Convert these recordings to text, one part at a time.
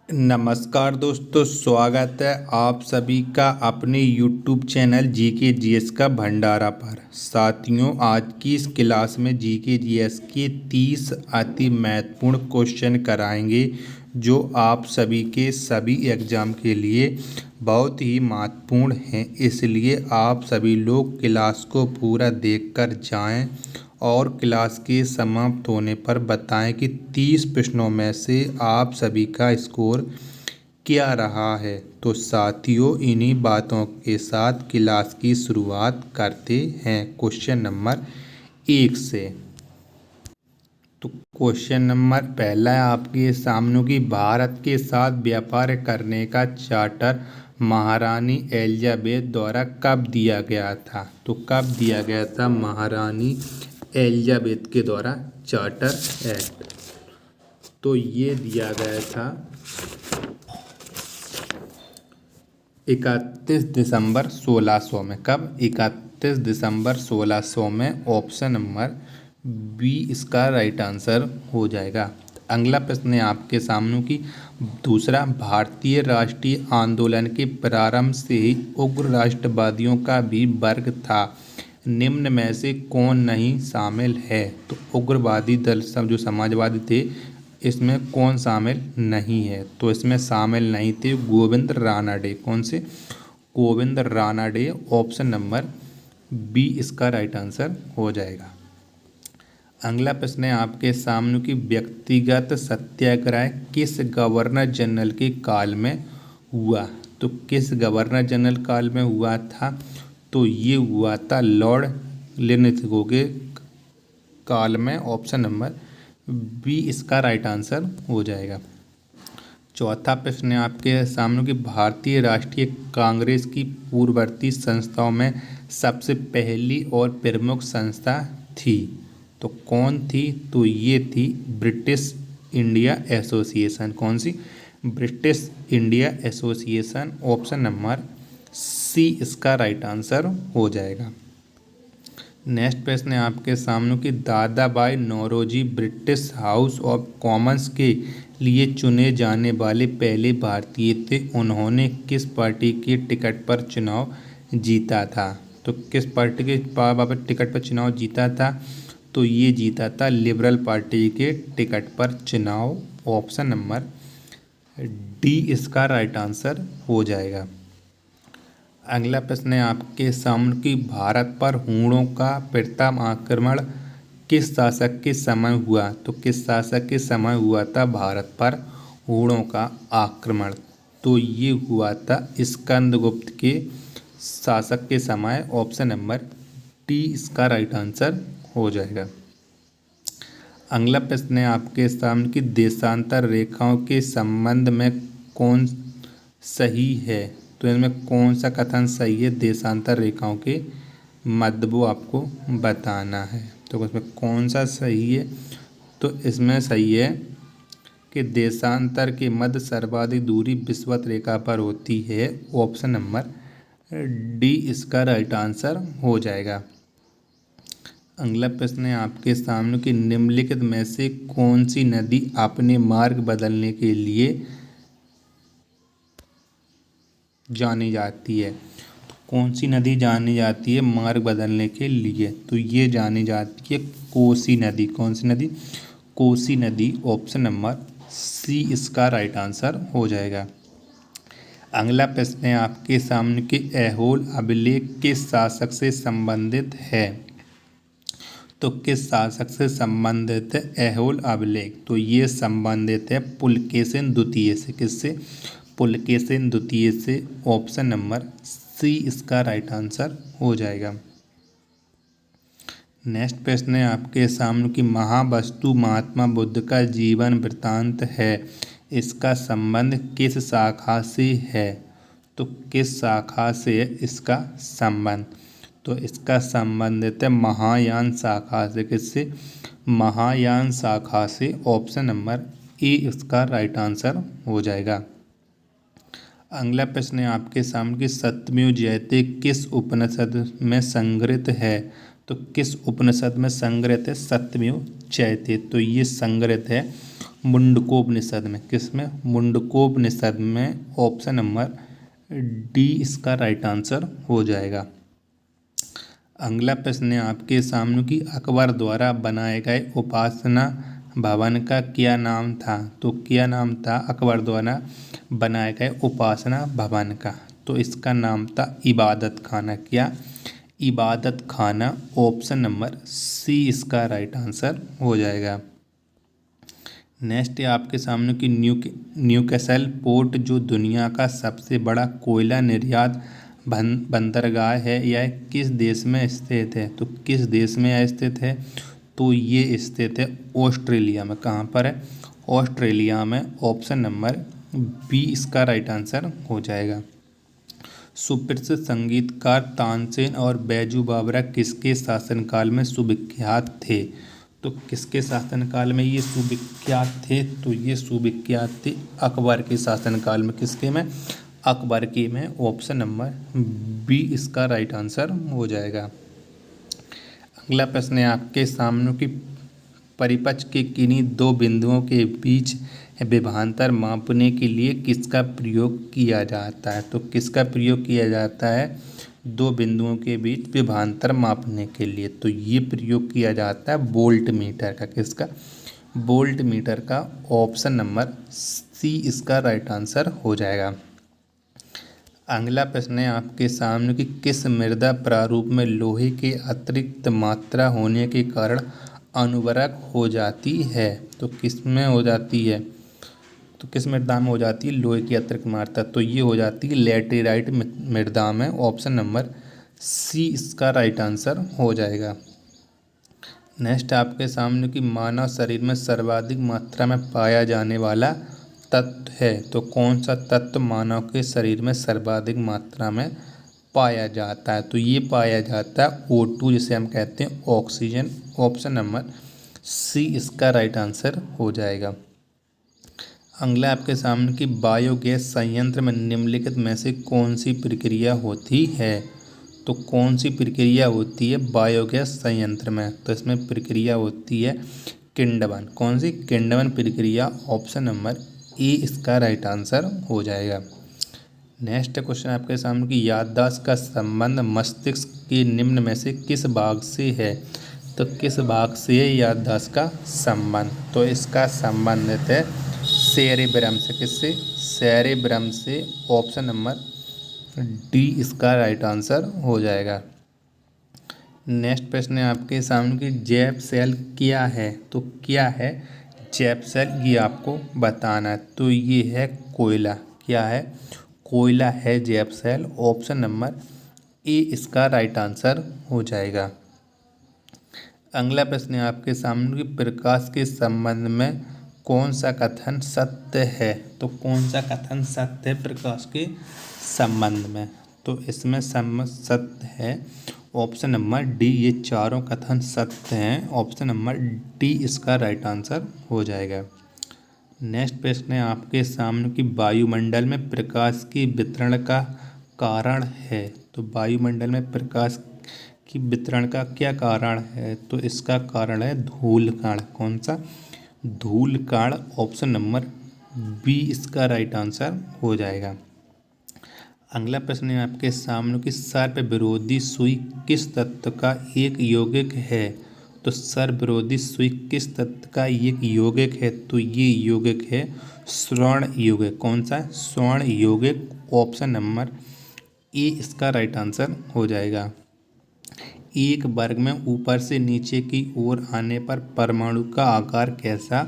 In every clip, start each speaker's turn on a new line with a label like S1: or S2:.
S1: नमस्कार दोस्तों, स्वागत है आप सभी का अपने YouTube चैनल जीके जीएस का भंडारा पर। साथियों, आज की इस क्लास में जीके जीएस के 30 अति महत्वपूर्ण क्वेश्चन कराएंगे जो आप सभी के सभी एग्जाम के लिए बहुत ही महत्वपूर्ण हैं। इसलिए आप सभी लोग क्लास को पूरा देखकर जाएं और क्लास के समाप्त होने पर बताएं कि 30 प्रश्नों में से आप सभी का स्कोर क्या रहा है। तो साथियों, इन्हीं बातों के साथ क्लास की शुरुआत करते हैं क्वेश्चन नंबर 1 से। तो क्वेश्चन नंबर पहला है आपके सामने कि भारत के साथ व्यापार करने का चार्टर महारानी एलिजाबेथ द्वारा कब दिया गया था। तो कब दिया गया था महारानी एलिजाबेथ के द्वारा चार्टर एक्ट। तो ये दिया गया था 31 दिसंबर 1600 में। कब? 31 दिसंबर 1600 में। ऑप्शन नंबर बी इसका राइट आंसर हो जाएगा। अगला प्रश्न है आपके सामने की दूसरा, भारतीय राष्ट्रीय आंदोलन के प्रारंभ से ही उग्र राष्ट्रवादियों का भी वर्ग था। निम्न में से कौन नहीं शामिल है। तो उग्रवादी दल सब जो समाजवादी थे, इसमें कौन शामिल नहीं है। तो इसमें शामिल नहीं थे गोविंद रानाडे। कौन से? Govind Ranade. Option number B इसका राइट आंसर हो जाएगा। अगला प्रश्न है आपके सामने की व्यक्तिगत सत्याग्रह किस गवर्नर जनरल के काल में हुआ। तो किस गवर्नर जनरल काल में हुआ था। तो ये हुआ था लॉर्ड लिनथगो के काल में। ऑप्शन नंबर बी इसका राइट आंसर हो जाएगा। चौथा प्रश्न है आपके सामने कि भारतीय राष्ट्रीय कांग्रेस की पूर्ववर्ती संस्थाओं में सबसे पहली और प्रमुख संस्था थी। तो कौन थी। तो ये थी ब्रिटिश इंडिया एसोसिएशन। कौन सी? British India Association. Option number c इसका राइट आंसर हो जाएगा। नेक्स्ट प्रश्न है आपके सामने कि Dadabhai Naoroji British House of Commons के लिए चुने जाने वाले पहले भारतीय थे। उन्होंने किस पार्टी के टिकट पर चुनाव जीता था। तो किस पार्टी के टिकट पर चुनाव जीता था। तो ये जीता था लिबरल पार्टी के टिकट पर चुनाव। ऑप्शन नंबर डी इसका राइट आंसर हो जाएगा। अगला प्रश्न है आपके सामने कि भारत पर हूणों का प्रथम आक्रमण किस शासक के समय हुआ। तो किस शासक के समय हुआ था भारत पर हूणों का आक्रमण। तो ये हुआ था स्कंदगुप्त के शासक के समय। ऑप्शन नंबर डी इसका राइट आंसर हो जाएगा। अगला प्रश्न है आपके सामने कि देशांतर रेखाओं के संबंध में कौन सही है। तो इनमें कौन सा कथन सही है देशांतर रेखाओं के मध्य, वो आपको बताना है। तो इसमें कौन सा सही है। तो इसमें सही है कि देशांतर के मध्य सर्वाधिक दूरी विषुवत रेखा पर होती है। ऑप्शन नंबर डी इसका राइट आंसर हो जाएगा। अगला प्रश्न है आपके सामने कि निम्नलिखित में से कौन सी नदी अपने मार्ग बदलने के लिए जानी जाती है। तो कौन सी नदी जानी जाती है मार्ग बदलने के लिए। तो ये जानी जाती है कोसी नदी। कौन सी नदी? कोसी नदी। ऑप्शन नंबर सी इसका राइट आंसर हो जाएगा। अगला प्रश्न है आपके सामने कि ऐहोल अभिलेख किस शासक से संबंधित है। तो किस शासक से संबंधित है ऐहोल अभिलेख। तो ये संबंधित है पुलकेशिन द्वितीय से। किससे? पुलकेशिन द्वितीय से। ऑप्शन नंबर सी इसका राइट आंसर हो जाएगा। नेक्स्ट प्रश्न है आपके सामने कि महावस्तु महात्मा बुद्ध का जीवन वृत्तांत है। इसका संबंध किस शाखा से है। तो किस शाखा से है इसका संबंध। तो इसका संबंधित है महायान शाखा से। किससे? महायान शाखा से। ऑप्शन नंबर ए इसका राइट आंसर हो जाएगा। अगला प्रश्न है आपके सामने कि सत्यमेव जयते किस उपनिषद में संग्रहित है। तो किस उपनिषद में संग्रहित है सत्यमेव जयते। तो ये संग्रहित है मुंडकोपनिषद में, किसमें? मुंडकोपनिषद में। ऑप्शन नंबर डी इसका राइट आंसर हो जाएगा। अगला प्रश्न है आपके सामने कि अकबर द्वारा बनाए गए उपासना भवन का क्या नाम था? तो क्या नाम था अकबर द्वारा बनाए गए उपासना भवन का? तो इसका नाम था इबादत खाना। क्या? इबादत खाना। ऑप्शन नंबर सी इसका राइट आंसर हो जाएगा। नेक्स्ट है आपके सामने कि न्यूकैसल पोर्ट जो दुनिया का सबसे बड़ा कोयला निर्यात बंदरगाह है, यह किस देश में स्थित है? तो किस देश में यह स्थित है? तो ये स्थित है ऑस्ट्रेलिया में। कहाँ पर है? ऑस्ट्रेलिया में। ऑप्शन नंबर बी इसका राइट आंसर हो जाएगा। सुप्रसिद्ध संगीतकार तानसेन और बैजू बावरा किसके शासनकाल में सुविख्यात थे? तो किसके शासनकाल में ये सुविख्यात थे? तो ये सुविख्यात थे अकबर के शासनकाल में। किसके में? अकबर के में। ऑप्शन नंबर बी इसका राइट आंसर हो जाएगा। अगला प्रश्न है आपके सामने कि परिपथ के किन्हीं दो बिंदुओं के बीच विभवांतर मापने के लिए किसका प्रयोग किया जाता है? तो किसका प्रयोग किया जाता है दो बिंदुओं के बीच विभवांतर मापने के लिए? तो ये प्रयोग किया जाता है वोल्ट मीटर का। किसका? वोल्ट मीटर का। ऑप्शन नंबर सी इसका राइट आंसर हो जाएगा। अगला प्रश्न है आपके सामने कि किस मृदा प्रारूप में लोहे के अतिरिक्त मात्रा होने के कारण अनुवर्तक हो जाती है? तो किस में हो जाती है? तो किस मृदा में हो जाती है लोहे की अतिरिक्त मात्रा? तो ये हो जाती है लैटेराइट मृदा में। ऑप्शन नंबर सी इसका राइट आंसर हो जाएगा। नेक्स्ट आपके सामने कि मानव शरीर में सर्वाधिक मात्रा में पाया जाने वाला तत्व है, तो कौन सा तत्व मानव के शरीर में सर्वाधिक मात्रा में पाया जाता है? तो ये पाया जाता है O2 जिसे हम कहते हैं ऑक्सीजन। ऑप्शन नंबर सी इसका राइट आंसर हो जाएगा। अगला आपके सामने कि बायोगैस संयंत्र में निम्नलिखित में से कौन सी प्रक्रिया होती है? तो कौन सी प्रक्रिया होती है बायोगैस संयंत्र में? तो इसमें प्रक्रिया होती है किंडवन। कौन सी? किंडवन प्रक्रिया। ऑप्शन नंबर ए इसका राइट आंसर हो जाएगा। नेक्स्ट क्वेश्चन आपके सामने कि याददाश्त का संबंध मस्तिष्क के निम्न में से किस भाग से है? तो किस भाग से है याददाश्त का संबंध? तो इसका संबंधित है सेरेब्रम से। किससे? सेरेब्रम से। ऑप्शन नंबर डी इसका राइट आंसर हो जाएगा। नेक्स्ट प्रश्न है आपके सामने कि जैव सेल क्या है? तो क्या है जैव सेल? ये आपको बताना है। तो ये है कोयला। क्या है? कोयला है जैव सेल। ऑप्शन नंबर ए इसका राइट आंसर हो जाएगा। अगला प्रश्न है आपके सामने कि प्रकाश के संबंध में कौन सा कथन सत्य है? तो कौन सा कथन सत्य है प्रकाश के संबंध में? तो इसमें सत्य है ऑप्शन नंबर डी। ये चारों कथन सत्य हैं। ऑप्शन नंबर डी इसका राइट आंसर हो जाएगा। नेक्स्ट प्रश्न है आपके सामने कि वायुमंडल में प्रकाश के वितरण का कारण है? तो वायुमंडल में प्रकाश की वितरण का क्या कारण है? तो इसका कारण है धूल कण। कौन सा? धूल कण। ऑप्शन नंबर बी इसका राइट आंसर हो जाएगा। अगला प्रश्न है आपके सामने कि सर्प विरोधी सुई किस तत्व का एक यौगिक है? तो सर्प विरोधी सुई किस तत्व का एक यौगिक है? तो ये यौगिक है स्वर्ण यौगिक। कौन सा? स्वर्ण यौगिक। ऑप्शन नंबर ए इसका राइट आंसर हो जाएगा। एक वर्ग में ऊपर से नीचे की ओर आने पर परमाणु का आकार कैसा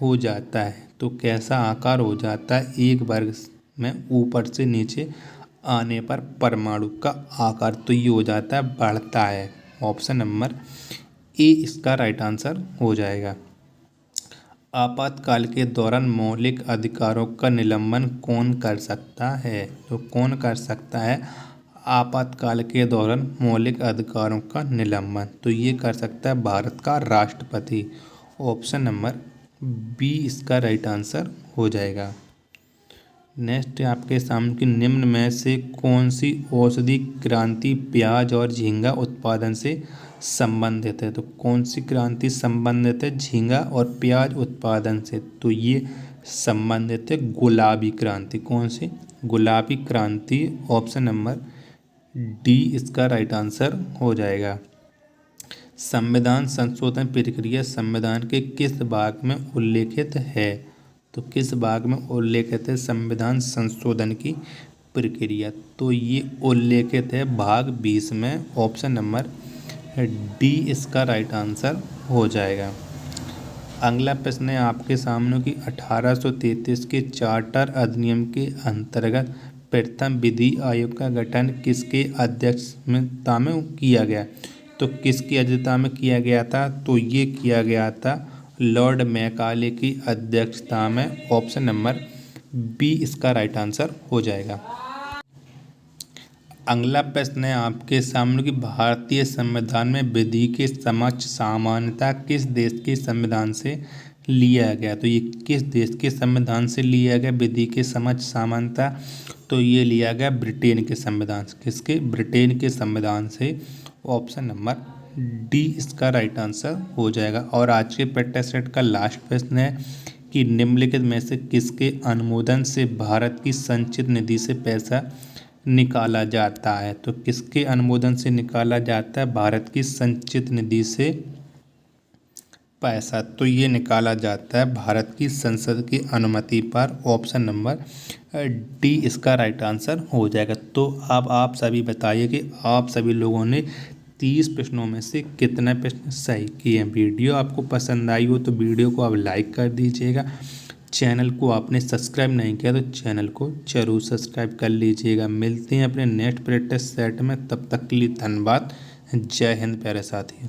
S1: हो जाता है? तो कैसा आकार हो जाता है एक वर्ग में ऊपर से नीचे आने पर परमाणु का आकार? तो ये हो जाता है बढ़ता है। ऑप्शन नंबर ए इसका राइट आंसर हो जाएगा। आपातकाल के दौरान मौलिक अधिकारों का निलंबन कौन कर सकता है? तो कौन कर सकता है आपातकाल के दौरान मौलिक अधिकारों का निलंबन? तो ये कर सकता है भारत का राष्ट्रपति। ऑप्शन नंबर बी इसका राइट आंसर हो जाएगा। नेक्स्ट आपके सामने की निम्न में से कौन सी औषधि क्रांति प्याज और झींगा उत्पादन से संबंधित है। तो कौन सी क्रांति संबंधित है झींगा और प्याज उत्पादन से? तो ये संबंधित है गुलाबी क्रांति। कौन सी? गुलाबी क्रांति। ऑप्शन नंबर डी इसका राइट आंसर हो जाएगा। संविधान संशोधन प्रक्रिया संविधान के किस भाग में उल्लेखित है? तो किस भाग में उल्लेखित है संविधान संशोधन की प्रक्रिया? तो ये उल्लेखित है भाग 20 में। ऑप्शन नंबर डी इसका राइट आंसर हो जाएगा। अगला प्रश्न है आपके सामने कि 1833 के चार्टर अधिनियम के अंतर्गत प्रथम विधि आयोग का गठन किसके अध्यक्षता में किया गया? तो किसकी अध्यक्षता में किया गया था? तो ये किया गया था लॉर्ड मैकाले की अध्यक्षता में। ऑप्शन नंबर बी इसका राइट आंसर हो जाएगा। अगला प्रश्न है आपके सामने कि भारतीय संविधान में विधि के समक्ष समानता किस देश के संविधान से लिया गया? तो ये किस देश के संविधान से लिया गया विधि के समक्ष समानता? तो ये लिया गया ब्रिटेन के संविधान से। किसके? ब्रिटेन के संविधान से। ऑप्शन नंबर डी इसका राइट आंसर हो जाएगा। और आज के प्रैक्टिस सेट का लास्ट प्रश्न है कि निम्नलिखित में से किसके अनुमोदन से भारत की संचित निधि से पैसा निकाला जाता है? तो किसके अनुमोदन से निकाला जाता है भारत की संचित निधि से पैसा? तो ये निकाला जाता है भारत की संसद की अनुमति पर। ऑप्शन नंबर डी इसका राइट आंसर हो जाएगा। तो अब आप सभी बताइए कि आप सभी लोगों ने 30 प्रश्नों में से कितने प्रश्न सही किए हैं। वीडियो आपको पसंद आई हो तो वीडियो को आप लाइक कर दीजिएगा। चैनल को आपने सब्सक्राइब नहीं किया तो चैनल को जरूर सब्सक्राइब कर लीजिएगा। मिलते हैं अपने नेक्स्ट प्रैक्टिस सेट में, तब तक के लिए धन्यवाद। जय हिंद प्यारे साथियों।